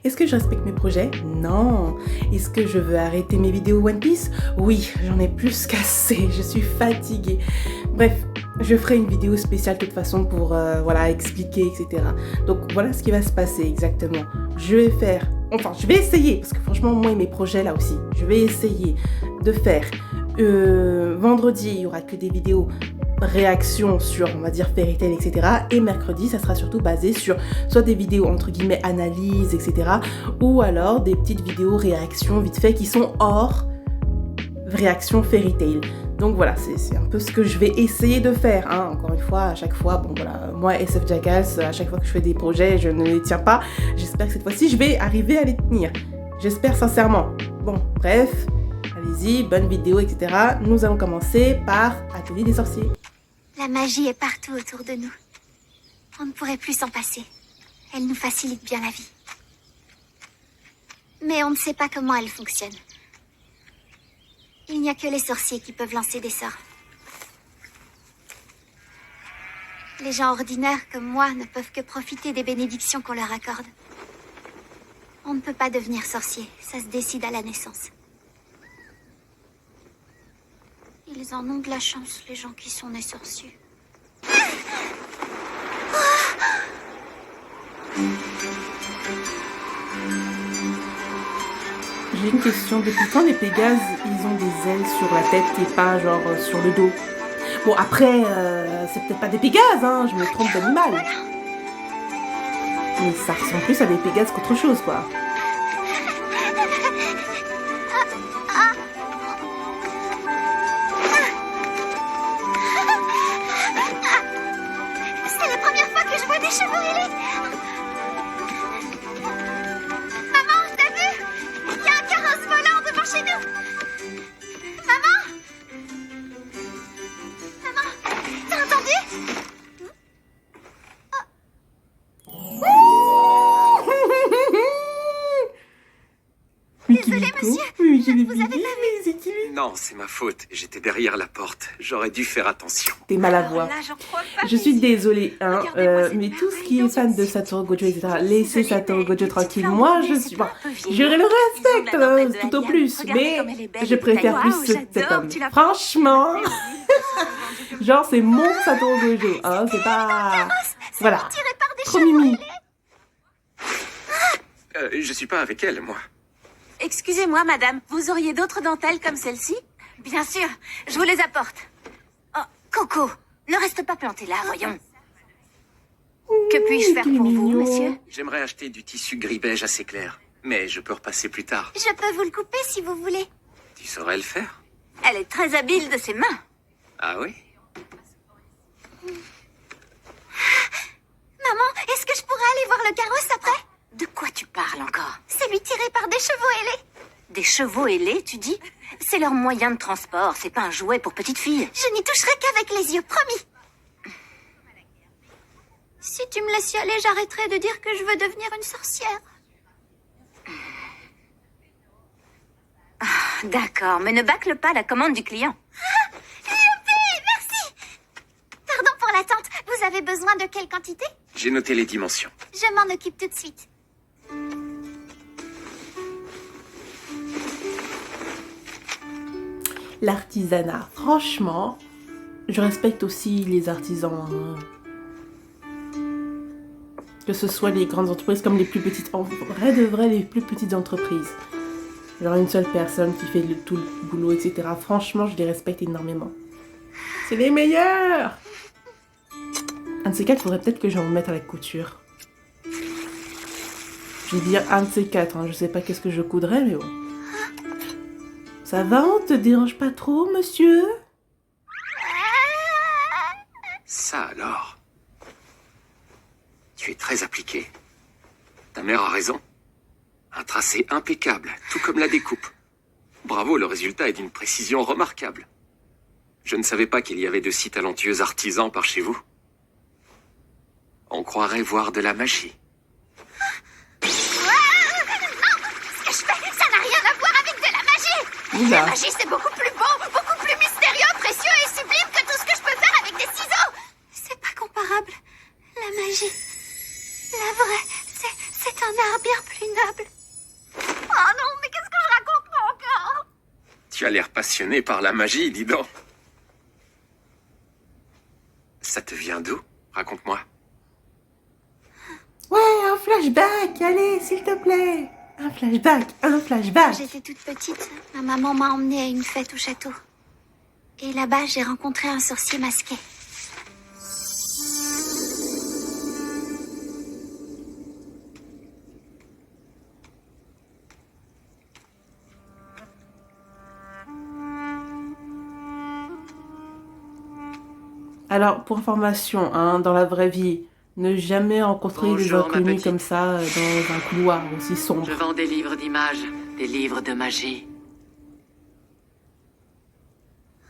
Est-ce que je respecte mes projets? Non. Est-ce que je veux arrêter mes vidéos One Piece? Oui, j'en ai plus qu'assez, je suis fatiguée. Bref, je ferai une vidéo spéciale de toute façon pour voilà, expliquer, etc. Donc voilà ce qui va se passer exactement. Je vais essayer, parce que franchement, moi et mes projets là aussi, je vais essayer de faire. Vendredi, il n'y aura que des vidéos réactions sur, on va dire, Fairy Tail, etc. Et mercredi, ça sera surtout basé sur soit des vidéos, entre guillemets, analyses, etc. Ou alors des petites vidéos réactions vite fait qui sont hors réaction Fairy Tail. Donc voilà, c'est un peu ce que je vais essayer de faire. Hein. Encore une fois, à chaque fois, bon voilà, moi, SF Jackass, à chaque fois que je fais des projets, je ne les tiens pas. J'espère que cette fois-ci, je vais arriver à les tenir. J'espère sincèrement. Bon, bref, allez-y, bonne vidéo, etc. Nous allons commencer par Atelier des sorciers. La magie est partout autour de nous. On ne pourrait plus s'en passer. Elle nous facilite bien la vie. Mais on ne sait pas comment elle fonctionne. Il n'y a que les sorciers qui peuvent lancer des sorts. Les gens ordinaires comme moi ne peuvent que profiter des bénédictions qu'on leur accorde. On ne peut pas devenir sorcier, ça se décide à la naissance. Ils en ont de la chance, les gens qui sont nés sorciers. J'ai une question. Depuis quand les Pégases, ils ont des ailes sur la tête et pas genre sur le dos? Bon, après, c'est peut-être pas des Pégases, hein, je me trompe d'animal. Mais ça ressemble plus à des Pégases qu'autre chose, quoi. C'est la première fois que je vois des chevaux ailés. Maman, t'as vu? Il y a un carrosse volant devant chez nous. Maman? Maman, t'as entendu? Désolée, monsieur. Oui, je Vous avez pas vu? Non, c'est ma faute. J'étais derrière la porte. J'aurais dû faire attention. T'es mal à voir. Là, j'en crois pas. Je suis désolée, hein, Regardez-moi cette mais tout ce qui est merveille fan dans de son Satoru style. Gojo, etc., laissez Désolée, Satoru mais Gojo les tranquille. petites Moi, flammes je bleues, suis... c'est Bon, un peu vieillot. j'aurais le Ils ont respect, de la dentelle de tout au Ariane. plus, Regardez mais comme elle est belle je et préfère détaillée. plus Waouh, cet j'adore, homme. tu l'as Franchement, fait. genre, c'est mon Satoru Gojo, hein, c'est pas... Voilà, Tiré par des trop chevaux mimi. ailés. Je suis pas avec elle, moi. Excusez-moi, madame, vous auriez d'autres dentelles comme celle-ci? Bien sûr, je vous les apporte. Oh, Coco, ne reste pas planté là, voyons. Que puis-je faire qu'il est pour vous, mignon. monsieur? J'aimerais acheter du tissu gris-beige assez clair. Mais je peux repasser plus tard. Je peux vous le couper si vous voulez. Tu saurais le faire? Elle est très habile de ses mains. Ah oui? Maman, est-ce que je pourrais aller voir le carrosse après? De quoi tu parles encore? Celui tiré par des chevaux ailés. Des chevaux ailés, tu dis? C'est leur moyen de transport, c'est pas un jouet pour petite fille. Je n'y toucherai qu'avec les yeux, promis. Si tu me laisses y aller, j'arrêterai de dire que je veux devenir une sorcière. D'accord, mais ne bâcle pas la commande du client. Youpi, merci. Pardon pour l'attente. Vous avez besoin de quelle quantité? J'ai noté les dimensions. Je m'en occupe tout de suite. L'artisanat, franchement, je respecte aussi les artisans. Hein. Que ce soit les grandes entreprises comme les plus petites. En vrai de vrai, les plus petites entreprises. Genre une seule personne qui fait tout le boulot, etc. Franchement, je les respecte énormément. C'est les meilleurs! Un de ces quatre, il faudrait peut-être que j'en remette à la couture. Je vais dire un de ces quatre, hein. Je sais pas qu'est-ce que je coudrais, mais bon. Ça va, on te dérange pas trop, monsieur? Ça alors. Tu es très appliqué. Ta mère a raison. Un tracé impeccable, tout comme la découpe. Bravo, le résultat est d'une précision remarquable. Je ne savais pas qu'il y avait de si talentueux artisans par chez vous. On croirait voir de la magie. Ce que je fais, ça n'a rien à voir avec de la magie. Oula. La magie, c'est beaucoup plus beau, beaucoup plus mystérieux, précieux et sublime que tout ce que je peux faire avec des ciseaux. C'est pas comparable. La magie, la vraie, c'est un art bien plus abominable. Oh non, mais qu'est-ce que je raconte moi encore? Tu as l'air passionné par la magie, dis donc. Ça te vient d'où? Raconte-moi. Ouais, un flashback, allez, s'il te plaît. Un flashback, un Quand flashback. j'étais toute petite, ma maman m'a emmenée à une fête au château. Et là-bas, j'ai rencontré un sorcier masqué. Alors, pour information, hein, dans la vraie vie, ne jamais rencontrer des Bonjour, ma inconnus petite. comme ça dans un couloir aussi sombre. Je vends des livres d'images, des livres de magie.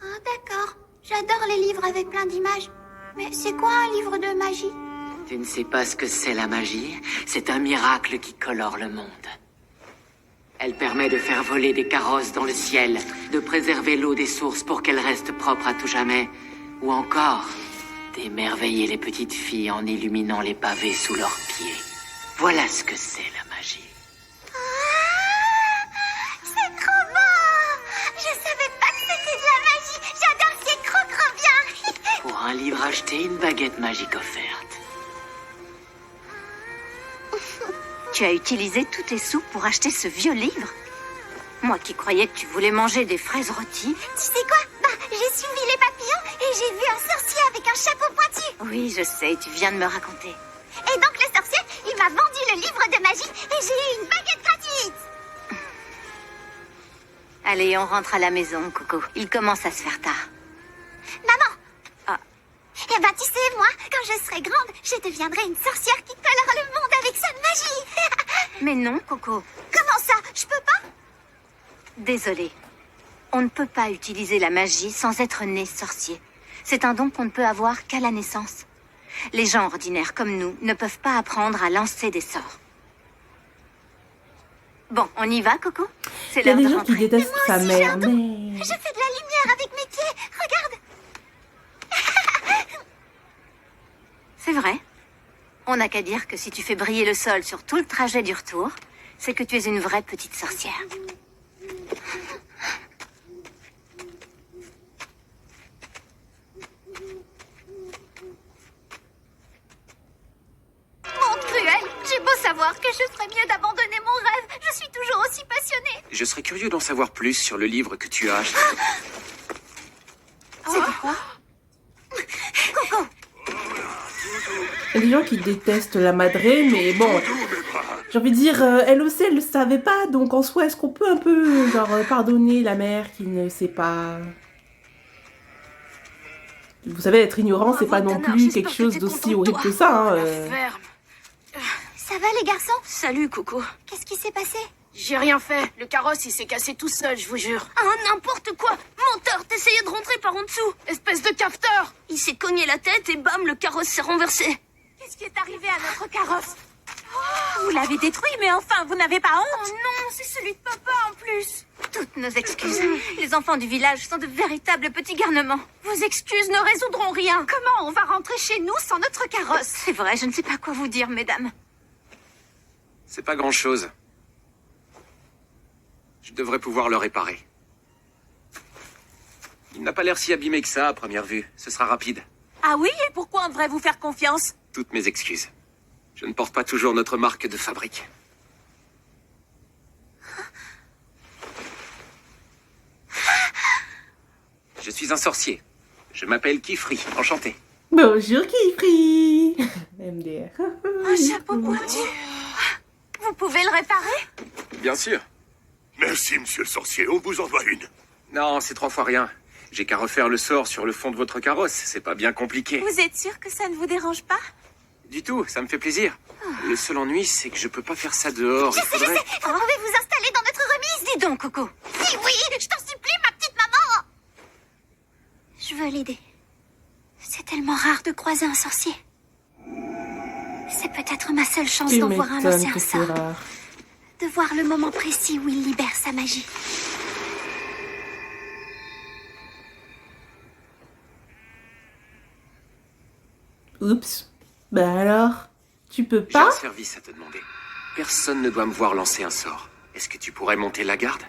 Ah, d'accord. J'adore les livres avec plein d'images. Mais c'est quoi un livre de magie? Tu ne sais pas ce que c'est la magie? C'est un miracle qui colore le monde. Elle permet de faire voler des carrosses dans le ciel, de préserver l'eau des sources pour qu'elle reste propre à tout jamais, ou encore d'émerveiller les petites filles en illuminant les pavés sous leurs pieds. Voilà ce que c'est la magie. C'est trop beau! Je savais pas que c'était de la magie. J'adore, c'est trop bien. Pour un livre acheté, une baguette magique offerte. Tu as utilisé tous tes sous pour acheter ce vieux livre? Moi qui croyais que tu voulais manger des fraises rôties. Tu sais quoi? J'ai suivi les papillons et j'ai vu un sorcier avec un chapeau pointu. Oui, je sais, tu viens de me raconter. Et donc le sorcier, il m'a vendu le livre de magie et j'ai eu une baguette gratuite. Allez, on rentre à la maison, Coco. Il commence à se faire tard. Maman! Ah. Eh ben, tu sais, moi, quand je serai grande, je deviendrai une sorcière qui colore le monde avec sa magie. Mais non, Coco. Comment ça? Je peux pas? Désolée. On ne peut pas utiliser la magie sans être né sorcier. C'est un don qu'on ne peut avoir qu'à la naissance. Les gens ordinaires comme nous ne peuvent pas apprendre à lancer des sorts. Bon, on y va, Coco? C'est Il y a l'heure des de gens qui rentrer. détestent sa aussi, j'ai mère, un mais... Je fais de la lumière avec mes pieds. Regarde. C'est vrai. On n'a qu'à dire que si tu fais briller le sol sur tout le trajet du retour, c'est que tu es une vraie petite sorcière. Monde cruel. J'ai beau savoir que je ferais mieux d'abandonner mon rêve. Je suis toujours aussi passionnée. Je serais curieux d'en savoir plus sur le livre que tu as acheté. C'est quoi? Il y a des gens qui détestent la madré, mais bon, j'ai envie de dire, elle aussi, elle le savait pas, donc en soi, est-ce qu'on peut un peu, genre, pardonner la mère qui ne sait pas... Vous savez, être ignorant, c'est pas non plus quelque chose d'aussi horrible que ça, hein. Ça va, les garçons? Salut, Coco. Qu'est-ce qui s'est passé? J'ai rien fait. Le carrosse, il s'est cassé tout seul, je vous jure. Ah, Oh, n'importe quoi. Menteur, t'essayais de rentrer par en dessous. Espèce de cafeteur. Il s'est cogné la tête et bam, le carrosse s'est renversé. Qu'est-ce qui est arrivé à notre carrosse? Vous l'avez détruit, mais enfin, vous n'avez pas honte? Oh non, c'est celui de papa en plus. Toutes nos excuses. Les enfants du village sont de véritables petits garnements. Vos excuses ne résoudront rien. Comment on va rentrer chez nous sans notre carrosse? C'est vrai, je ne sais pas quoi vous dire, mesdames. C'est pas grand-chose. Je devrais pouvoir le réparer. Il n'a pas l'air si abîmé que ça à première vue. Ce sera rapide. Ah oui, et pourquoi on devrait vous faire confiance? Toutes mes excuses. Je ne porte pas toujours notre marque de fabrique. Je suis un sorcier. Je m'appelle Kifri, enchanté. Bonjour, Kifri. MDR. Un chapeau pointu. Vous pouvez le réparer? Bien sûr. Merci, monsieur le sorcier. On vous envoie une. Non, c'est 3 fois rien. J'ai qu'à refaire le sort sur le fond de votre carrosse. C'est pas bien compliqué. Vous êtes sûr que ça ne vous dérange pas? Du tout, ça me fait plaisir. Le seul ennui, c'est que je peux pas faire ça dehors. Il faudrait... Vous pouvez vous installer dans notre remise? Dis donc, Coco. Si oui, je t'en supplie, ma petite maman. Je veux l'aider. C'est tellement rare de croiser un sorcier. C'est peut-être ma seule chance Tu d'en voir un m'étonnes lancer un que c'est sort. rare. De voir le moment précis où il libère sa magie. Oups. Bah alors, tu peux J'ai un pas? service à te demander. Personne ne doit me voir lancer un sort. Est-ce que tu pourrais monter la garde?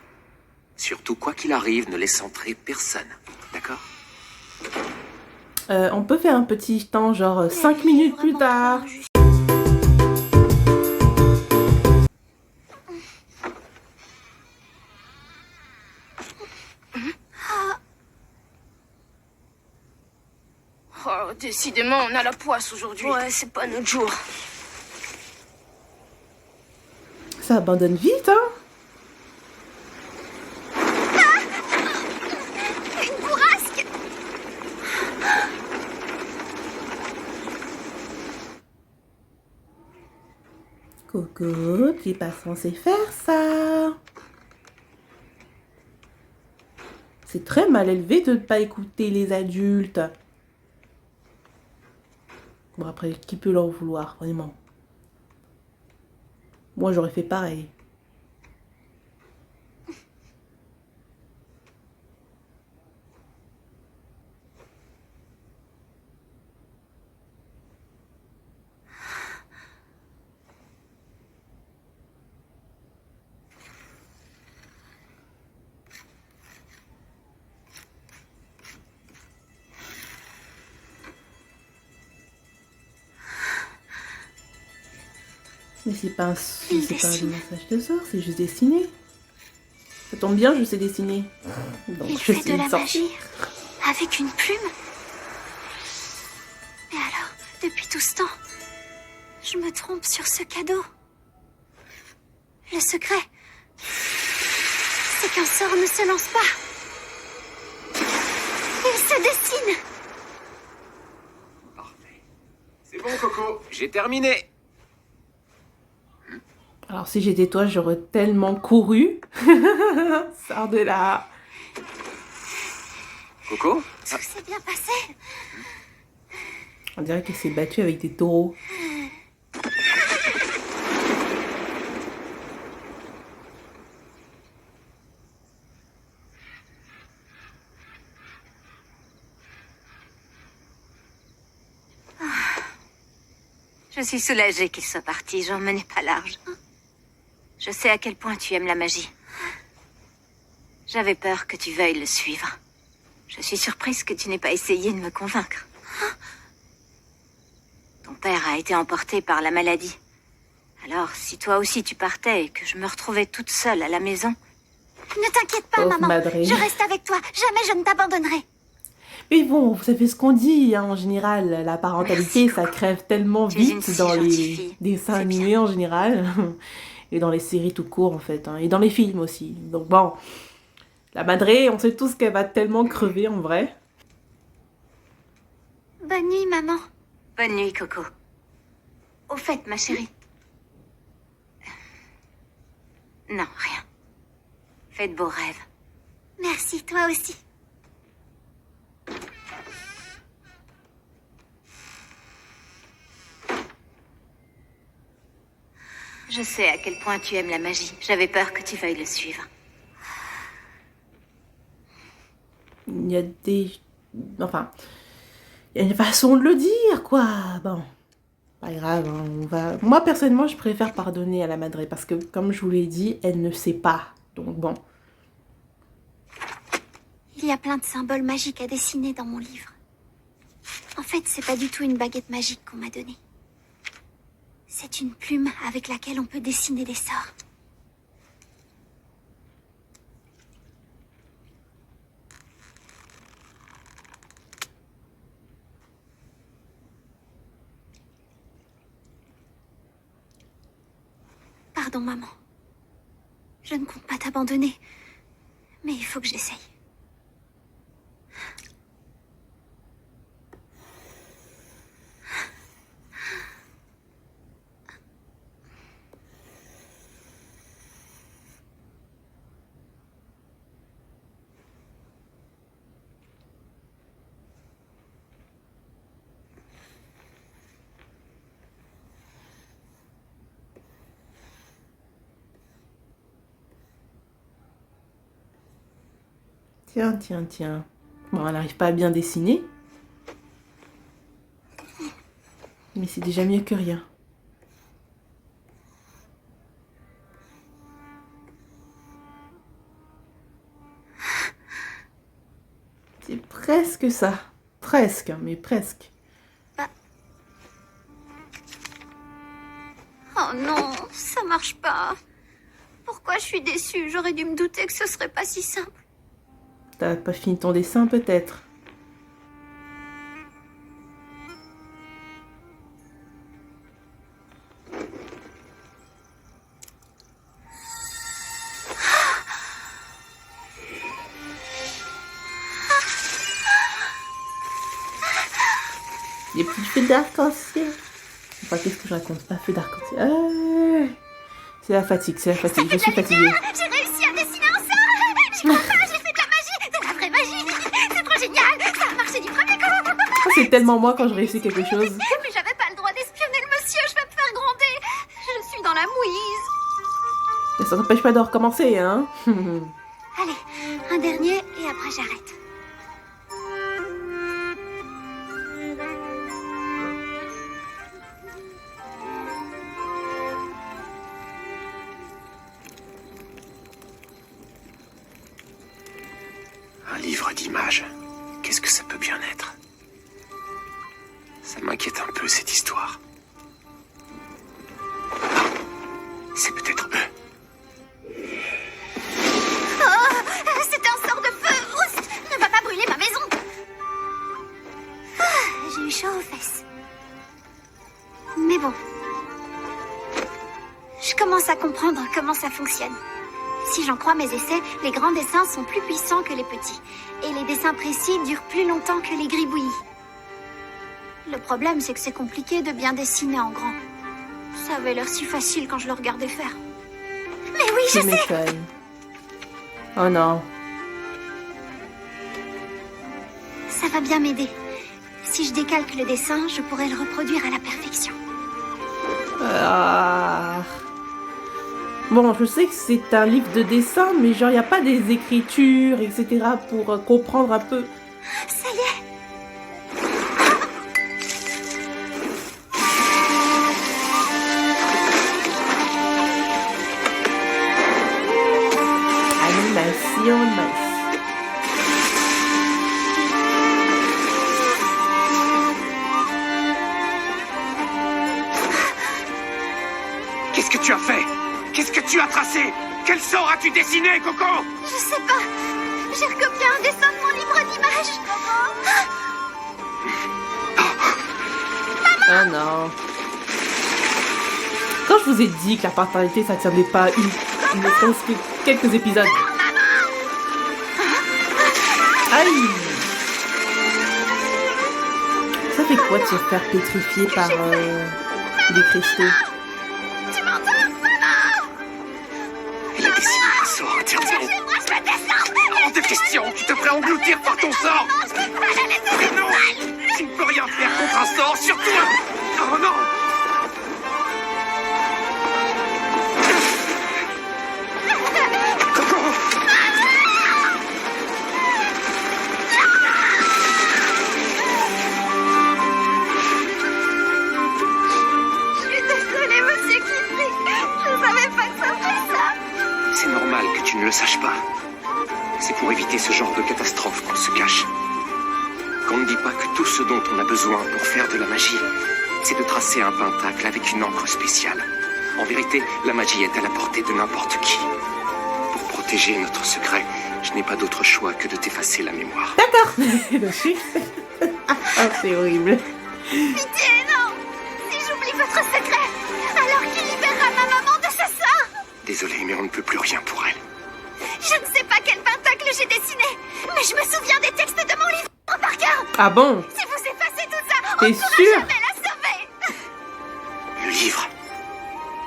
Surtout, quoi qu'il arrive, ne laisse entrer personne. D'accord? On peut faire un petit temps, genre 5 minutes plus tard. Oh, décidément, on a la poisse aujourd'hui. Ouais, c'est pas notre jour. Ça abandonne vite, hein? Une bourrasque! Coco, tu es pas censé faire ça. C'est très mal élevé de ne pas écouter les adultes. Bon, après, qui peut leur vouloir, vraiment? Moi, j'aurais fait pareil. Mais c'est pas un message de sort, c'est juste dessiner. Ça tombe bien, je sais dessiner. Donc, Il je fait suis de une la sorcière. magie avec une plume. Mais alors, depuis tout ce temps, je me trompe sur ce cadeau. Le secret, c'est qu'un sort ne se lance pas. Il se dessine. Parfait. C'est bon, Coco, j'ai terminé. Alors, si j'étais toi, j'aurais tellement couru. Sors de là. Coco? Tout s'est bien passé. On dirait qu'elle s'est battue avec des taureaux. Je suis soulagée qu'il soit parti, j'en menais pas large. Je sais à quel point tu aimes la magie. J'avais peur que tu veuilles le suivre. Je suis surprise que tu n'aies pas essayé de me convaincre. Ton père a été emporté par la maladie. Alors, si toi aussi tu partais et que je me retrouvais toute seule à la maison... Ne t'inquiète pas, Pauvre maman. Madré. Je reste avec toi. Jamais je ne t'abandonnerai. Mais bon, vous savez ce qu'on dit, hein, en général, la parentalité, Merci, ça Coco. crève tellement Tu es une vite si dans gentille les fille. dessins C'est bien. animés en général, et dans les séries tout court en fait, hein, et dans les films aussi. Donc bon, la Madré, on sait tous qu'elle va tellement crever en vrai. Bonne nuit, maman. Bonne nuit, Coco. Au fait, ma chérie... Non, rien. Fais de beaux rêves. Merci, toi aussi. Je sais à quel point tu aimes la magie. J'avais peur que tu veuilles le suivre. Il y a des... Enfin, il y a une façon de le dire, quoi. Bon, pas grave, hein, on va... Moi, personnellement, je préfère pardonner à la Madré, parce que, comme je vous l'ai dit, elle ne sait pas. Donc bon... Il y a plein de symboles magiques à dessiner dans mon livre. En fait, c'est pas du tout une baguette magique qu'on m'a donnée. C'est une plume avec laquelle on peut dessiner des sorts. Pardon, maman. Je ne compte pas t'abandonner, mais il faut que j'essaye. Tiens, tiens, tiens. Bon, elle n'arrive pas à bien dessiner. Mais c'est déjà mieux que rien. C'est presque ça. Presque, mais presque. Oh non, ça marche pas. Pourquoi je suis déçue? J'aurais dû me douter que ce serait pas si simple. T'as pas fini ton dessin peut-être? Des petits feux d'arc-en-ciel. Enfin, qu'est-ce que je raconte? Un feu d'arc-en-ciel. Ah, c'est la fatigue, c'est la fatigue. Je suis fatiguée. J'ai réussi à dessiner un ça. Je crois pas, j'ai fait de la magie. De la vraie magie. C'est trop génial. Ça a marché du premier coup. Oh, c'est tellement moi quand je réussis quelque chose. Mais j'avais pas le droit d'espionner le monsieur. Je vais me faire gronder. Je suis dans la mouise. Mais ça t'empêche pas de recommencer, hein. Allez, un dernier et après j'arrête. Un livre d'images. Qu'est-ce que ça peut bien être? Ça m'inquiète un peu, cette histoire. Ah, c'est peut-être eux. Oh, c'est un sort de feu. Oust, ne va pas brûler ma maison. Ah, j'ai eu chaud aux fesses. Mais bon. Je commence à comprendre comment ça fonctionne. Si j'en crois mes essais, les grands dessins sont plus puissants que les petits. Et les dessins précis durent plus longtemps que les gribouillis. Le problème, c'est que c'est compliqué de bien dessiner en grand. Ça avait l'air si facile quand je le regardais faire. Mais oui, je Tu sais. m'étonnes. Oh non. Ça va bien m'aider. Si je décalque le dessin, je pourrai le reproduire à la perfection. Ah. Bon, je sais que c'est un livre de dessin, mais genre, il n'y a pas des écritures, etc. pour comprendre un peu. Ça y est. Animation, nice. Qu'est-ce que tu as fait? Qu'est-ce que tu as tracé? Quel sort as-tu dessiné, Coco? Je sais pas. J'ai recopié un dessin de mon livre d'images. Ah non. Quand je vous ai dit que la paternité, ça ne tiendait pas une ne serait-ce que quelques épisodes. Aïe. Ça fait quoi de se faire pétrifier par des cristaux? Tu m'entends, maman? Elle a dessiné un sort interdit. Moi, je le descends. Hors de question, tu te ferais engloutir par ton sort. Je peux pas la laisser. Mais non, tu ne peux rien faire contre un sort, surtout un... Oh non. Coco. Je suis désolée, monsieur Kidley. Je savais pas que ça ferait ça. C'est normal que tu ne le saches pas. C'est pour éviter ce genre de catastrophe qu'on se cache. Qu'on ne dit pas que tout ce dont on a besoin pour faire de la magie, c'est de tracer un pentacle avec une encre spéciale. En vérité, la magie est à la portée de n'importe qui. Pour protéger notre secret, je n'ai pas d'autre choix que de t'effacer la mémoire. D'accord. Le chiffre. Ah, c'est horrible. Pitié, non. Si j'oublie votre secret, alors qui libérera ma maman de ce sort? Désolé, mais on ne peut plus rien pour elle. Je ne sais pas quel pentacle j'ai dessiné, mais je me souviens des textes de mon livre par cœur. Ah bon? Si vous effacez tout ça, on T'es ne pourra sûr? jamais la sauver. Le livre.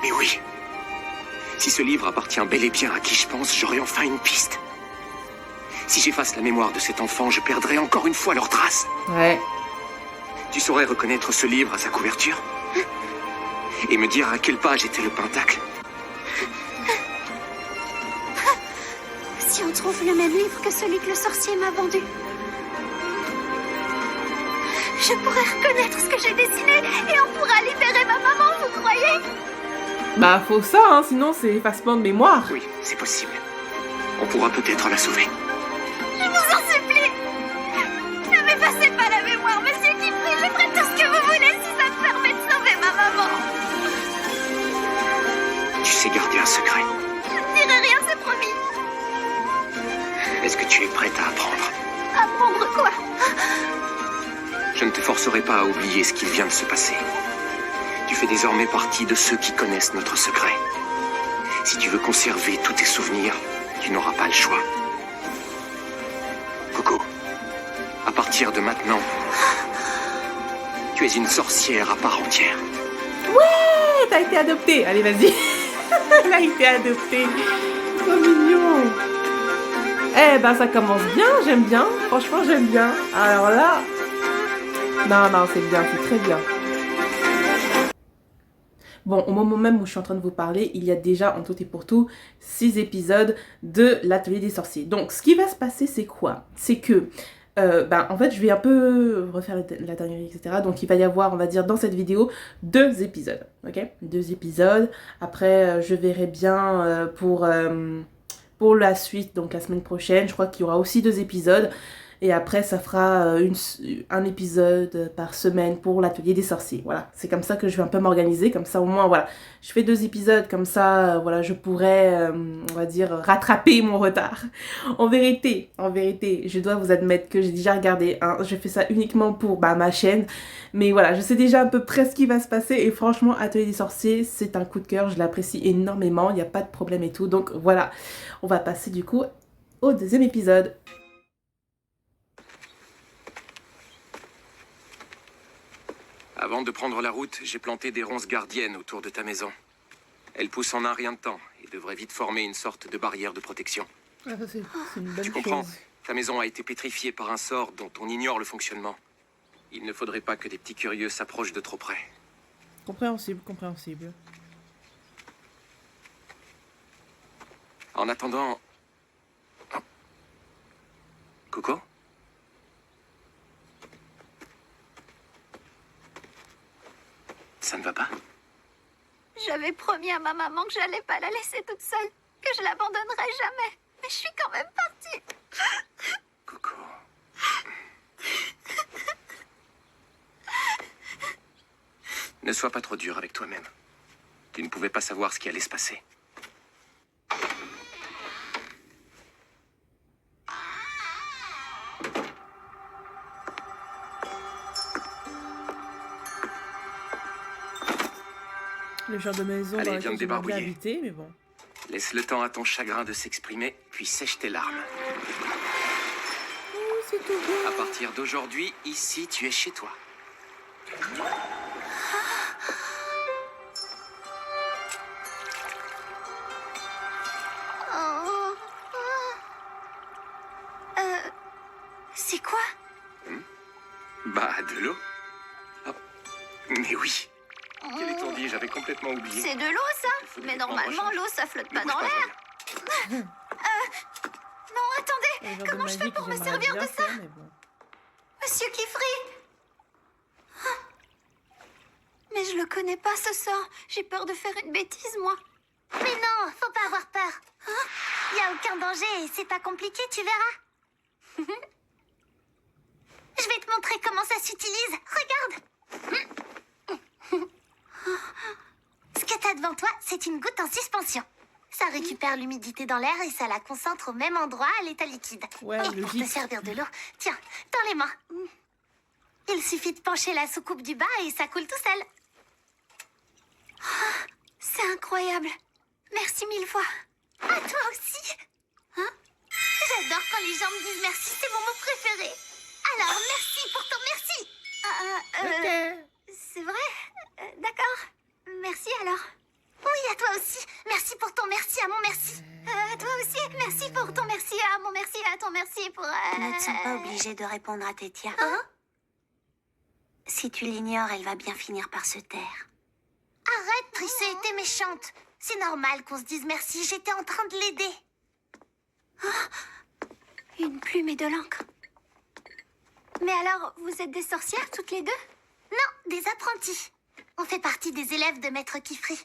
Mais oui. Si ce livre appartient bel et bien à qui je pense, j'aurai enfin une piste. Si j'efface la mémoire de cet enfant, je perdrai encore une fois leurs traces. Ouais. Tu saurais reconnaître ce livre à sa couverture? Et me dire à quelle page était le pentacle? Si on trouve le même livre que celui que le sorcier m'a vendu, je pourrais reconnaître ce que j'ai dessiné et on pourra libérer ma maman, vous croyez? Bah, faut ça, hein, sinon c'est effacement de mémoire. Oui, c'est possible. On pourra peut-être la sauver. Je vous en supplie. sais garder un secret. Je dirai rien, c'est promis. Est-ce que tu es prête à apprendre? Apprendre quoi? Je ne te forcerai pas à oublier ce qui vient de se passer. Tu fais désormais partie de ceux qui connaissent notre secret. Si tu veux conserver tous tes souvenirs, tu n'auras pas le choix. Coco, à partir de maintenant, tu es une sorcière à part entière. Ouais, t'as été adoptée. Allez, vas-y. Elle a été adoptée. Trop mignon. Eh ben, ça commence bien, j'aime bien. Franchement, j'aime bien. Alors là... Non, c'est bien, c'est très bien. Bon, au moment même où je suis en train de vous parler, il y a déjà, en tout et pour tout, 6 épisodes de l'Atelier des Sorciers. Donc, ce qui va se passer, c'est quoi? C'est que... en fait, je vais un peu refaire la dernière, etc. Donc, il va y avoir, on va dire, dans cette vidéo, 2 épisodes, ok? 2 épisodes. Après, je verrai bien pour la suite, donc la semaine prochaine. Je crois qu'il y aura aussi 2 épisodes. Et après, ça fera un épisode par semaine pour l'Atelier des Sorciers. Voilà, c'est comme ça que je vais un peu m'organiser. Comme ça, au moins, voilà, je fais 2 épisodes. Comme ça, voilà, je pourrais, on va dire, rattraper mon retard. En vérité, je dois vous admettre que j'ai déjà regardé. Hein, je fais ça uniquement pour ma chaîne. Mais voilà, je sais déjà à peu près ce qui va se passer. Et franchement, Atelier des Sorciers, c'est un coup de cœur. Je l'apprécie énormément. Il n'y a pas de problème et tout. Donc voilà, on va passer du coup au 2e épisode. Avant de prendre la route, j'ai planté des ronces gardiennes autour de ta maison. Elles poussent en un rien de temps et devraient vite former une sorte de barrière de protection. Ah, ça, c'est une bonne Tu comprends? chose. Ta maison a été pétrifiée par un sort dont on ignore le fonctionnement. Il ne faudrait pas que des petits curieux s'approchent de trop près. Compréhensible, compréhensible. En attendant... Oh. Coco? Ça ne va pas? J'avais promis à ma maman que j'allais pas la laisser toute seule, que je l'abandonnerais jamais. Mais je suis quand même partie. Coco... Ne sois pas trop dur avec toi-même. Tu ne pouvais pas savoir ce qui allait se passer. Le genre de maison Allez, dans viens laquelle te j'aimerais bien débarbouiller. habiter, mais bon. Laisse le temps à ton chagrin de s'exprimer, puis sèche tes larmes. Oh, c'est tout beau. À partir d'aujourd'hui, ici, tu es chez toi. Oh. C'est quoi? Bah, de l'eau. Oh. Mais oui. Quelle étourdie, j'avais complètement oublié. C'est de l'eau, ça? Mais normalement, l'eau, ça flotte pas dans l'air. Non, attendez. Le genre Comment de je magie fais pour que me j'aimerais servir bien de ça? faire, mais bon. Monsieur Kifri. Mais je le connais pas, ce sort. J'ai peur de faire une bêtise, moi. Mais non, faut pas avoir peur. Y a aucun danger et c'est pas compliqué, tu verras. Je vais te montrer comment ça s'utilise. Regarde. Ce que t'as devant toi, c'est une goutte en suspension. Ça récupère l'humidité dans l'air et ça la concentre au même endroit à l'état liquide. Ouais, Et pour te logique. servir de l'eau, tiens, dans les mains. Il suffit de pencher la soucoupe du bas et ça coule tout seul. C'est incroyable. Merci 1000 fois. À toi aussi. J'adore quand les gens me disent merci, c'est mon mot préféré. Alors, merci pour ton merci. Ok. C'est vrai? D'accord. Merci alors. Oui, à toi aussi. Merci pour ton merci à mon merci. À toi aussi. Merci pour ton merci à mon merci à ton merci pour... Nous ne sommes pas obligés de répondre à Tétia. Si tu l'ignores, elle va bien finir par se taire. Arrête, Tricé, t'es méchante. C'est normal qu'on se dise merci, j'étais en train de l'aider. Une plume et de l'encre. Mais alors, vous êtes des sorcières toutes les deux? Non, des apprentis. On fait partie des élèves de Maître Kifri.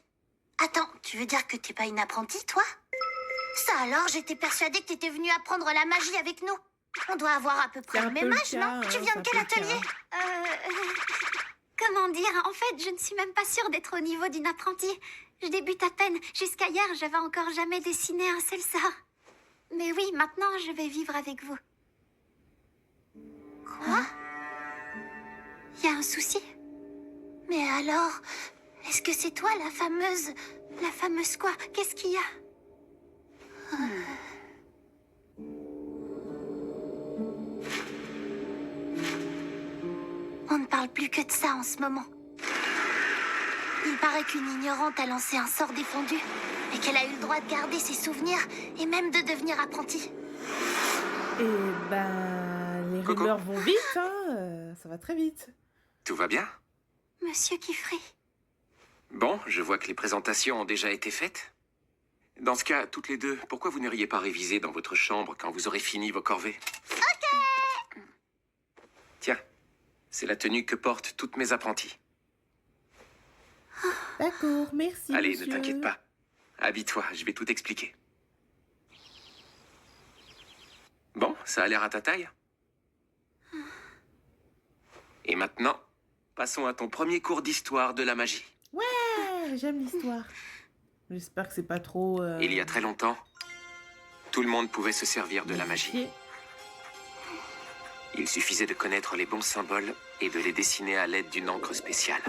Attends, tu veux dire que t'es pas une apprentie, toi? Ça alors, j'étais persuadée que t'étais venue apprendre la magie avec nous. On doit avoir à peu près C'est le un même peu le âge, cas, non? hein, Tu viens c'est de un quel peu le cas. atelier? Comment dire? En fait, je ne suis même pas sûre d'être au niveau d'une apprentie. Je débute à peine. Jusqu'à hier, j'avais encore jamais dessiné un seul sort. Mais oui, maintenant, je vais vivre avec vous. Quoi? Il y a un souci? Mais alors, est-ce que c'est toi la fameuse... La fameuse quoi? Qu'est-ce qu'il y a? On ne parle plus que de ça en ce moment. Il paraît qu'une ignorante a lancé un sort défendu et qu'elle a eu le droit de garder ses souvenirs et même de devenir apprentie. Et ben, les Coco. rumeurs vont vite, hein. Ça va très vite. Tout va bien? Monsieur Kifri. Bon, je vois que les présentations ont déjà été faites. Dans ce cas, toutes les deux, pourquoi vous n'iriez pas réviser dans votre chambre quand vous aurez fini vos corvées? Ok! Tiens, c'est la tenue que portent toutes mes apprenties. D'accord, merci. Allez, monsieur. ne t'inquiète pas. Habille-toi, je vais tout expliquer. Bon, ça a l'air à ta taille? Et maintenant, passons à ton premier cours d'histoire de la magie. Ouais, j'aime l'histoire. J'espère que c'est pas trop... Il y a très longtemps, tout le monde pouvait se servir de la magie. Il suffisait de connaître les bons symboles et de les dessiner à l'aide d'une encre spéciale.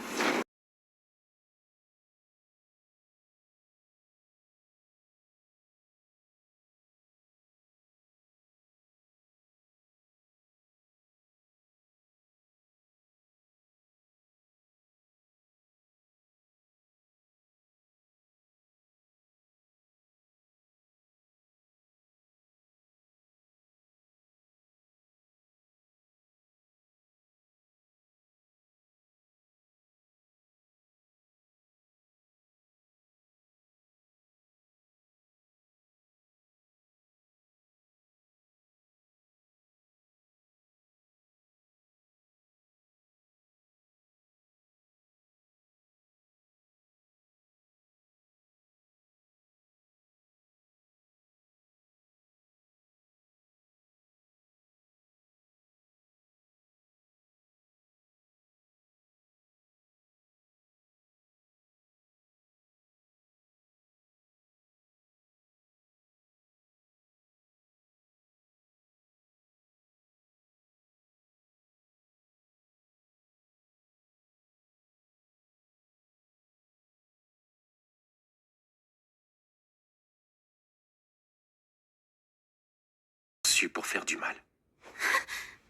Pour faire du mal.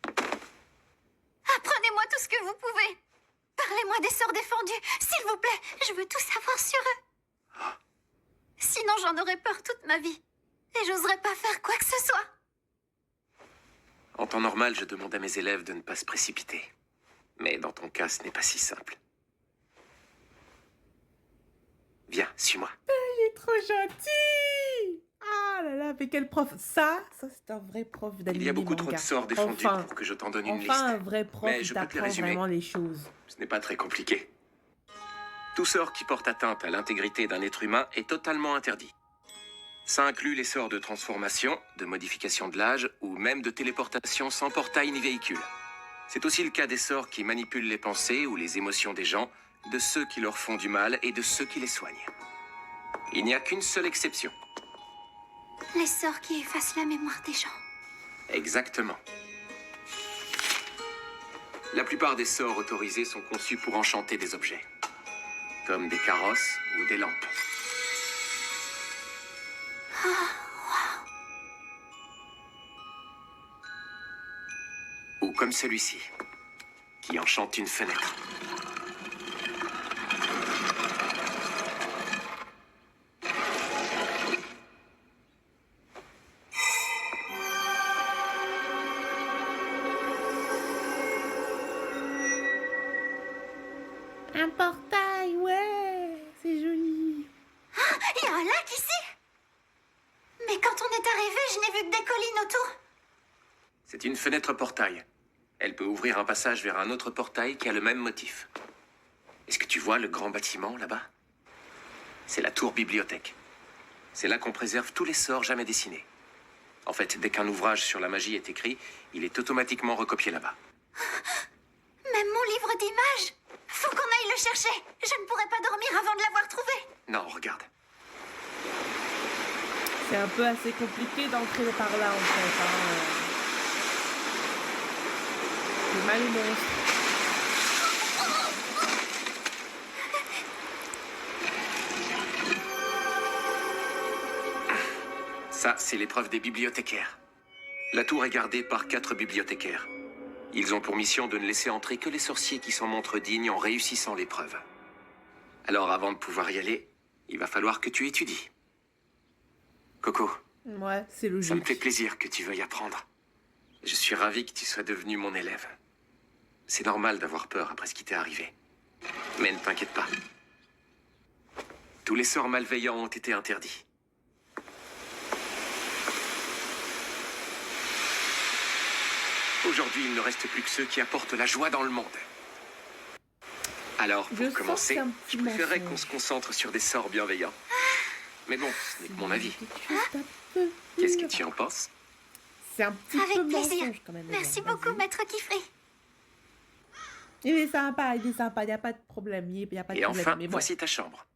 Apprenez-moi tout ce que vous pouvez. Parlez-moi des sorts défendus, s'il vous plaît. Je veux tout savoir sur eux. Sinon, j'en aurais peur toute ma vie. Et j'oserais pas faire quoi que ce soit. En temps normal, je demande à mes élèves de ne pas se précipiter. Mais dans ton cas, ce n'est pas si simple. Viens, suis-moi. Il est trop gentil. Ah là là, mais quel prof. Ça c'est un vrai prof d'anime. Il y a beaucoup trop de sorts défendus pour que je t'en donne une liste. Enfin, un vrai prof Mais qui je peux te les t'apprend résumer. vraiment les choses. Ce n'est pas très compliqué. Tout sort qui porte atteinte à l'intégrité d'un être humain est totalement interdit. Ça inclut les sorts de transformation, de modification de l'âge ou même de téléportation sans portail ni véhicule. C'est aussi le cas des sorts qui manipulent les pensées ou les émotions des gens, de ceux qui leur font du mal et de ceux qui les soignent. Il n'y a qu'une seule exception. Les sorts qui effacent la mémoire des gens. Exactement. La plupart des sorts autorisés sont conçus pour enchanter des objets, comme des carrosses ou des lampes. Ou comme celui-ci, qui enchante une fenêtre. Un portail, ouais, c'est joli. Il y a un lac ici. Mais quand on est arrivé, je n'ai vu que des collines autour. C'est une fenêtre portail. Elle peut ouvrir un passage vers un autre portail qui a le même motif. Est-ce que tu vois le grand bâtiment là-bas? C'est la tour bibliothèque. C'est là qu'on préserve tous les sorts jamais dessinés. En fait, dès qu'un ouvrage sur la magie est écrit, il est automatiquement recopié là-bas. Même mon livre d'images. Faut qu'on aille le chercher. Je ne pourrai pas dormir avant de l'avoir trouvé. Non, regarde. C'est un peu assez compliqué d'entrer par là en fait. Hein. C'est mal les monstres. Ça, c'est l'épreuve des bibliothécaires. La tour est gardée par 4 bibliothécaires. Ils ont pour mission de ne laisser entrer que les sorciers qui s'en montrent dignes en réussissant l'épreuve. Alors avant de pouvoir y aller, il va falloir que tu étudies. Coco, Ouais, c'est ça me logique. fait plaisir que tu veuilles apprendre. Je suis ravi que tu sois devenu mon élève. C'est normal d'avoir peur après ce qui t'est arrivé. Mais ne t'inquiète pas. Tous les sorts malveillants ont été interdits. Aujourd'hui, il ne reste plus que ceux qui apportent la joie dans le monde. Alors, Je pour sens commencer, que c'est un petit je préférerais mensonge. qu'on se concentre sur des sorts bienveillants. Mais bon, ce n'est que mon avis. Quelque chose d'un peu Qu'est-ce que pur. tu en penses? C'est un petit Avec peu plaisir. mensonge quand même. Merci Vas-y. beaucoup, maître Kifri. Il est sympa, il n'y a pas de problème. Il y a pas de Et problème. enfin, Mais bon, voici ta chambre.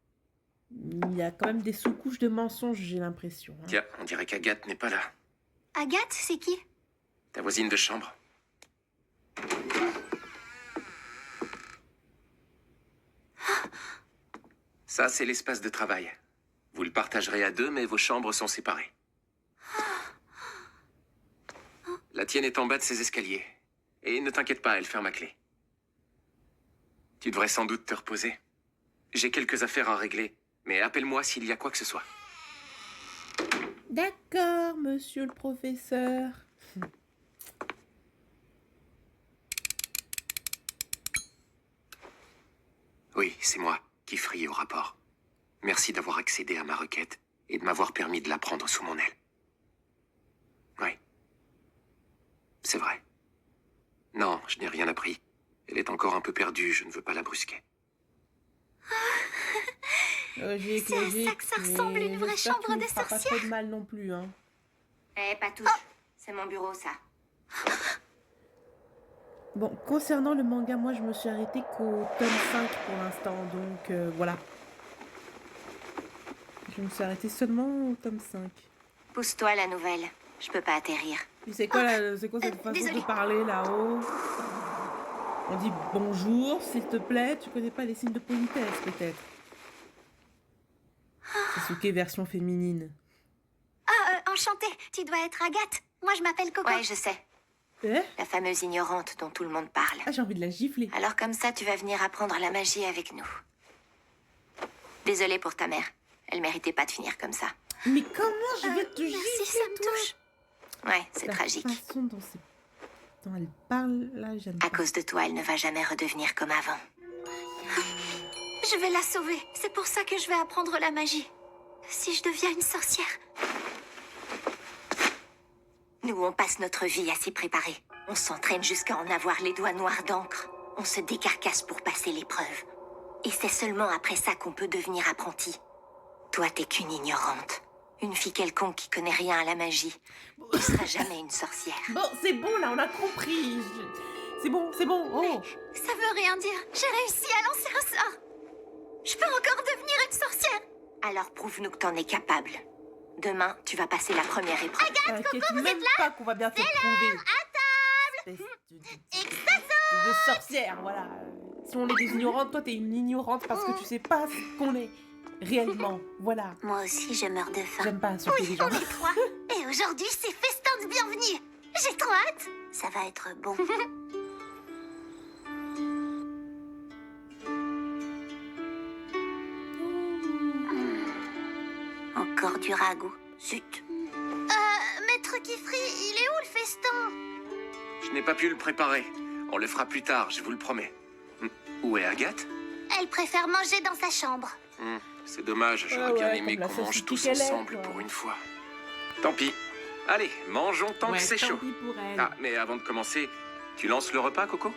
il y a quand même des sous-couches de mensonges, j'ai l'impression. Hein. Tiens, on dirait qu'Agathe n'est pas là. Agathe, c'est qui? Ta voisine de chambre. Ça, c'est l'espace de travail. Vous le partagerez à 2, mais vos chambres sont séparées. La tienne est en bas de ces escaliers. Et ne t'inquiète pas, elle ferme à clé. Tu devrais sans doute te reposer. J'ai quelques affaires à régler, mais appelle-moi s'il y a quoi que ce soit. D'accord, monsieur le professeur. Oui, c'est moi, Kifri au rapport. Merci d'avoir accédé à ma requête et de m'avoir permis de la prendre sous mon aile. Oui. C'est vrai. Non, je n'ai rien appris. Elle est encore un peu perdue, je ne veux pas la brusquer. Logique, C'est à ça logique. que ça ressemble, mais une vraie j'espère chambre qu'il ne des fera pas sorcières. trop de mal non plus, hein. Eh, Patouche, c'est mon bureau, ça. Bon, concernant le manga, moi je me suis arrêtée qu'au tome 5 pour l'instant, donc voilà. Je me suis arrêtée seulement au tome 5. Pousse-toi, la nouvelle. Je peux pas atterrir. Et c'est quoi, c'est quoi cette façon désolée. de parler là-haut? On dit bonjour, s'il te plaît, tu connais pas les signes de politesse peut-être? Sasuke version féminine. Enchantée, tu dois être Agathe. Moi, je m'appelle Coco. Ouais, je sais. Eh? La fameuse ignorante dont tout le monde parle. Ah, j'ai envie de la gifler. Alors comme ça, tu vas venir apprendre la magie avec nous. Désolée pour ta mère. Elle méritait pas de finir comme ça. Mais comment je vais te Merci, gifler, ça me toi? touche. Ouais, c'est La tragique. façon dont elle parle, là, j'aime pas. À cause de toi, elle ne va jamais redevenir comme avant. Je vais la sauver. C'est pour ça que je vais apprendre la magie. Si je deviens une sorcière. Nous, on passe notre vie à s'y préparer. On s'entraîne jusqu'à en avoir les doigts noirs d'encre. On se décarcasse pour passer l'épreuve. Et c'est seulement après ça qu'on peut devenir apprenti. Toi, t'es qu'une ignorante. Une fille quelconque qui connaît rien à la magie. Tu seras jamais une sorcière. Bon, c'est bon, là, on a compris. C'est bon, oh. Ça veut rien dire. J'ai réussi à lancer un sort. Je peux encore devenir une sorcière. Alors prouve-nous que t'en es capable. Demain, tu vas passer la première épreuve. T'inquiète même pas qu'on va bientôt te prouver. À table. De sorcière, voilà. Si on est des ignorantes, toi t'es une ignorante parce que tu sais pas ce qu'on est réellement. Voilà. Moi aussi, je meurs de faim. J'aime pas insulter les gens. On est trois. Et aujourd'hui, c'est festin de bienvenue. J'ai trop hâte. Ça va être bon. Encore du ragoût. Zut. Maître Kifri, il est où le festin? Je n'ai pas pu le préparer. On le fera plus tard, je vous le promets. Où est Agathe? Elle préfère manger dans sa chambre. C'est dommage, j'aurais Ouais, bien ouais, aimé comme la qu'on mange sauce tous qu'elle est, ensemble quoi. pour une fois. Tant pis. Allez, mangeons tant Ouais, que c'est tant chaud. pis pour elle. Ah, mais avant de commencer, tu lances le repas, Coco?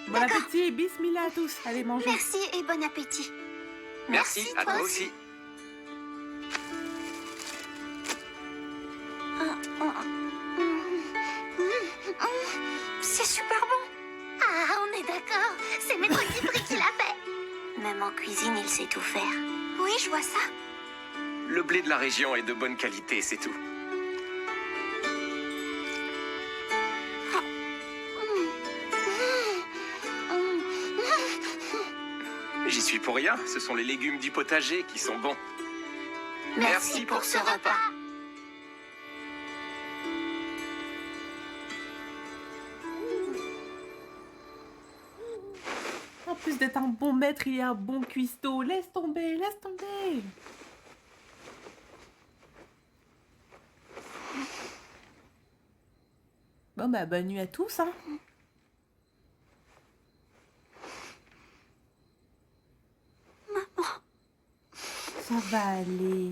Bon appétit et bismillah à tous. Allez, mangez. Merci et bon appétit. Merci, à toi aussi. C'est super bon. Ah, on est d'accord. C'est Maître Kifri qui l'a fait. en cuisine, il sait tout faire. Oui, je vois ça. Le blé de la région est de bonne qualité, c'est tout. J'y suis pour rien, ce sont les légumes du potager qui sont bons. Merci pour ce repas. En plus d'être un bon maître, il est un bon cuistot. Laisse tomber, laisse tomber. Bon bah bonne nuit à tous, hein.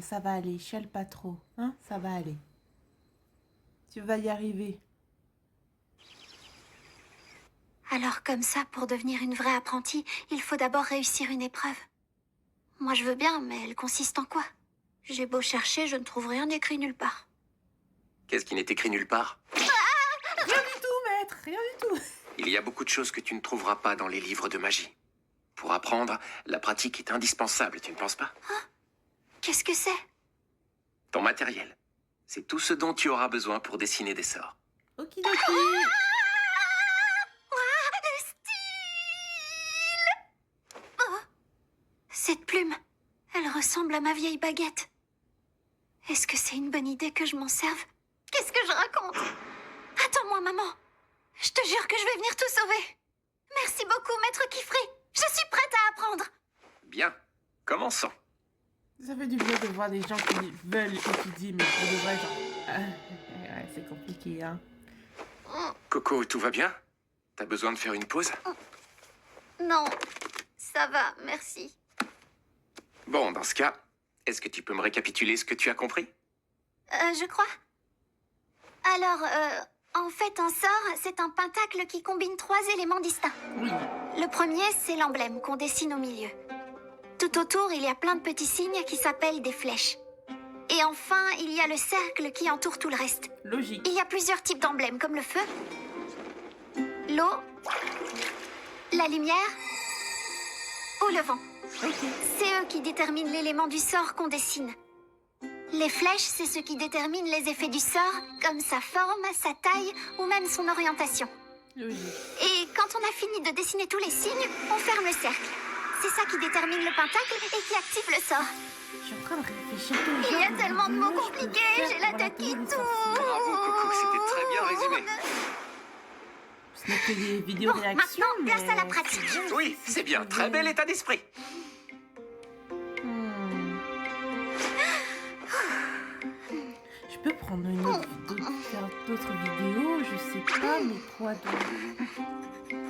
Ça va aller, chiale pas trop, hein, ça va aller. Tu vas y arriver. Alors comme ça, pour devenir une vraie apprentie, il faut d'abord réussir une épreuve. Moi je veux bien, mais elle consiste en quoi? J'ai beau chercher, je ne trouve rien d'écrit nulle part. Qu'est-ce qui n'est écrit nulle part? Rien du tout, maître, rien du tout. Il y a beaucoup de choses que tu ne trouveras pas dans les livres de magie. Pour apprendre, la pratique est indispensable, tu ne penses pas? Qu'est-ce que c'est? Ton matériel. C'est tout ce dont tu auras besoin pour dessiner des sorts. Okidoki. Cette plume, elle ressemble à ma vieille baguette. Est-ce que c'est une bonne idée que je m'en serve? Qu'est-ce que je raconte? Attends-moi, maman. Je te jure que je vais venir tout sauver. Merci beaucoup, maître Kifri. Je suis prête à apprendre. Bien, commençons. Ça fait du bien de voir des gens qui veulent étudier, mais pour de vrai, genre... ouais, c'est compliqué, hein. Coco, tout va bien? T'as besoin de faire une pause? Non, ça va, merci. Bon, dans ce cas, est-ce que tu peux me récapituler ce que tu as compris? Je crois. Alors, en fait, un sort, c'est un pentacle qui combine 3 éléments distincts. Oui. Le premier, c'est l'emblème qu'on dessine au milieu. Tout autour, il y a plein de petits signes qui s'appellent des flèches. Et enfin, il y a le cercle qui entoure tout le reste. Logique. Il y a plusieurs types d'emblèmes, comme le feu, l'eau, la lumière ou le vent. Ok. C'est eux qui déterminent l'élément du sort qu'on dessine. Les flèches, c'est ce qui détermine les effets du sort, comme sa forme, sa taille ou même son orientation. Logique. Et quand on a fini de dessiner tous les signes, on ferme le cercle. C'est ça qui détermine le pentacle et qui active le sort. Je suis en train de réfléchir. Il y a tellement de mots compliqués, j'ai la tête qui tourne. Bravo, Coco, c'était très bien résumé. Ce n'est que des vidéos réactions, maintenant, place à la pratique. Oui, c'est bien, très bel état d'esprit. Je peux prendre une autre vidéo, faire d'autres vidéos, je sais pas, mais quoi d'autre?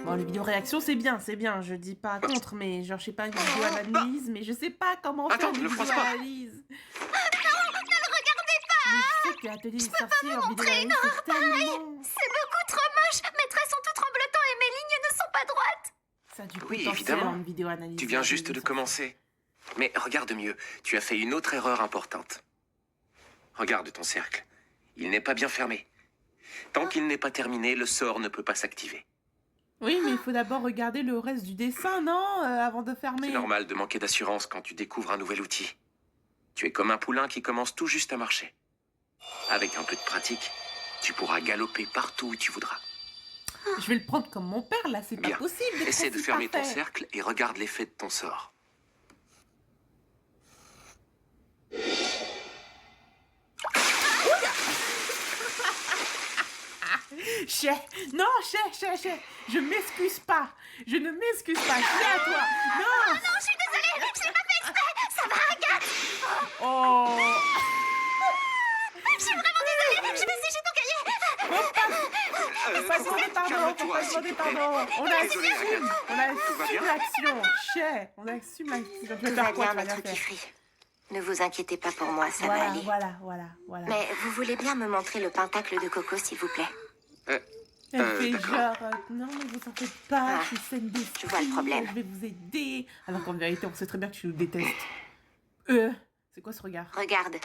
Bon, les vidéos réactions, c'est bien, je dis pas contre, mais genre, je sais pas, une vidéo analyse, mais je sais pas comment faire Attends, une ne vidéo froisse pas. analyse. Non, ne le regardez pas. Mais je sais que l'atelier des sorciers en vidéo analyse, c'est tellement... C'est beaucoup trop moche. Mes traits sont tout tremblotants et mes lignes ne sont pas droites. Ça a du Oui, potentiel évidemment. en vidéo analyse. Tu viens juste de commencer. Mais regarde mieux, tu as fait une autre erreur importante. Regarde ton cercle. Il n'est pas bien fermé. Tant qu'il n'est pas terminé, le sort ne peut pas s'activer. Oui, mais il faut d'abord regarder le reste du dessin, non avant de fermer. C'est normal de manquer d'assurance quand tu découvres un nouvel outil. Tu es comme un poulain qui commence tout juste à marcher. Avec un peu de pratique, tu pourras galoper partout où tu voudras. Je vais le prendre comme mon père, là, c'est pas Bien. possible d'être Essaie de aussi fermer ton parfait. cercle et regarde l'effet de ton sort. Chais, non, chais, je m'excuse pas. Je ne m'excuse pas, chais à toi. Non. Non, je suis désolée, je l'ai pas fait exprès. Ça va, Agathe. Oh. Je suis vraiment désolée. Je vais sécher ton cahier. Faut pas demander pardon, faut calme-toi, pas s'il demander te plaît. pardon. On Désolé, assume bien l'action, chais. On assume l'action. Je vais Tout faire va quoi, bien, tu vas maître faire. Kifri. Ne vous inquiétez pas pour moi, ça va Voilà, aller. voilà. Mais vous voulez bien me montrer le pentacle de Coco, s'il vous plaît? Elle fait d'accord. genre, non mais vous en faites pas, Ah, je suis saine d'esprit, je vois le problème. je vais vous aider. Alors qu'en vérité, on sait très bien que tu nous détestes. C'est quoi ce regard? Regarde.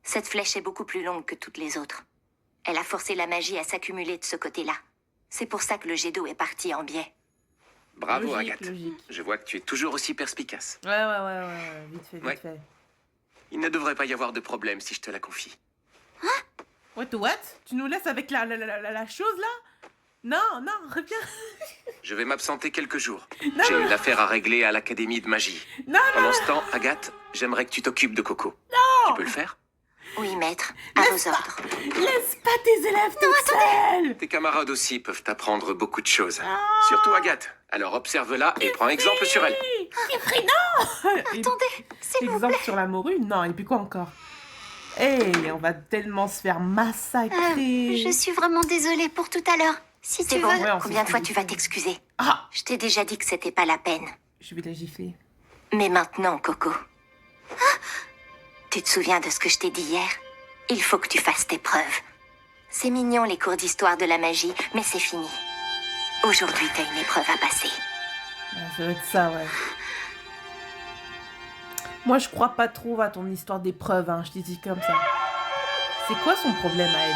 Cette flèche est beaucoup plus longue que toutes les autres. Elle a forcé la magie à s'accumuler de ce côté-là. C'est pour ça que le jet d'eau est parti en biais. Bravo, Logique, Agathe. logique. Je vois que tu es toujours aussi perspicace. Ouais. Vite fait, Ouais. vite fait. Il ne devrait pas y avoir de problème si je te la confie. What? Tu nous laisses avec la chose là? Non, reviens. Je vais m'absenter quelques jours. Non, J'ai non, une affaire à régler à l'Académie de magie. non, Pendant ce temps, Agathe, j'aimerais que tu t'occupes de Coco. Non! Tu peux le faire? Oui, maître, à vos ordres. laisse pas tes élèves toutes seules. Tes camarades aussi peuvent t'apprendre beaucoup de choses. Surtout Agathe. Alors observe-la et prends exemple sur elle. Attendez, exemple sur la morue? Non, et puis quoi encore? Hey, on va tellement se faire massacrer. Je suis vraiment désolée pour tout à l'heure. Si tu C'est bon, veux... Ouais, on combien de fois s'excuse. tu vas t'excuser? Ah, Je t'ai déjà dit que c'était pas la peine. je vais la gifler. Mais maintenant, Coco. Tu te souviens de ce que je t'ai dit hier? Il faut que tu fasses tes preuves. C'est mignon les cours d'histoire de la magie, mais c'est fini. Aujourd'hui, t'as une épreuve à passer. Ça doit être ça, ouais. Moi, je crois pas trop à ton histoire d'épreuve, hein, je te dis comme ça. C'est quoi son problème à elle?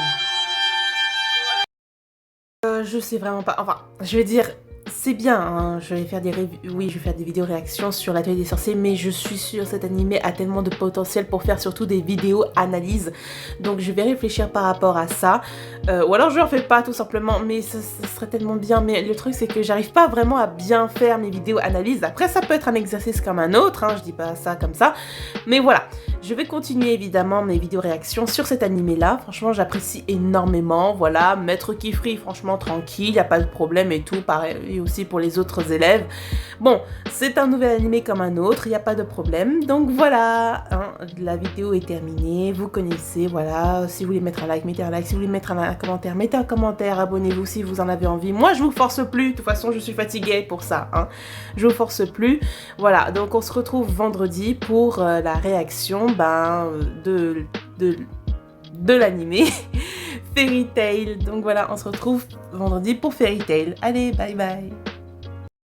Je sais vraiment pas. Enfin, je vais dire, c'est bien, hein, je vais faire des oui, je vais faire des vidéos réactions sur l'atelier des sorciers, mais je suis sûre cet animé a tellement de potentiel pour faire surtout des vidéos analyses. Donc je vais réfléchir par rapport à ça. Ou alors je le fais pas tout simplement, mais ce serait tellement bien. Mais le truc c'est que j'arrive pas vraiment à bien faire mes vidéos analyses. Après ça peut être un exercice comme un autre, hein, je dis pas ça comme ça. Mais voilà, je vais continuer évidemment mes vidéos réactions sur cet animé là. Franchement j'apprécie énormément. Voilà, Maître Kifri, franchement tranquille, y a pas de problème et tout. Pareil aussi pour les autres élèves. Bon, c'est un nouvel animé comme un autre, il n'y a pas de problème. Donc voilà, hein, la vidéo est terminée, vous connaissez, voilà. Si vous voulez mettre un like, mettez un like. Si vous voulez mettre un commentaire, mettez un commentaire. Abonnez-vous si vous en avez envie. Moi, je vous force plus. De toute façon, je suis fatiguée pour ça. Hein. Je vous force plus. Voilà, donc on se retrouve vendredi pour la réaction de l'animé Fairy Tail. Donc voilà, on se retrouve vendredi pour Fairy Tail. Allez, bye bye.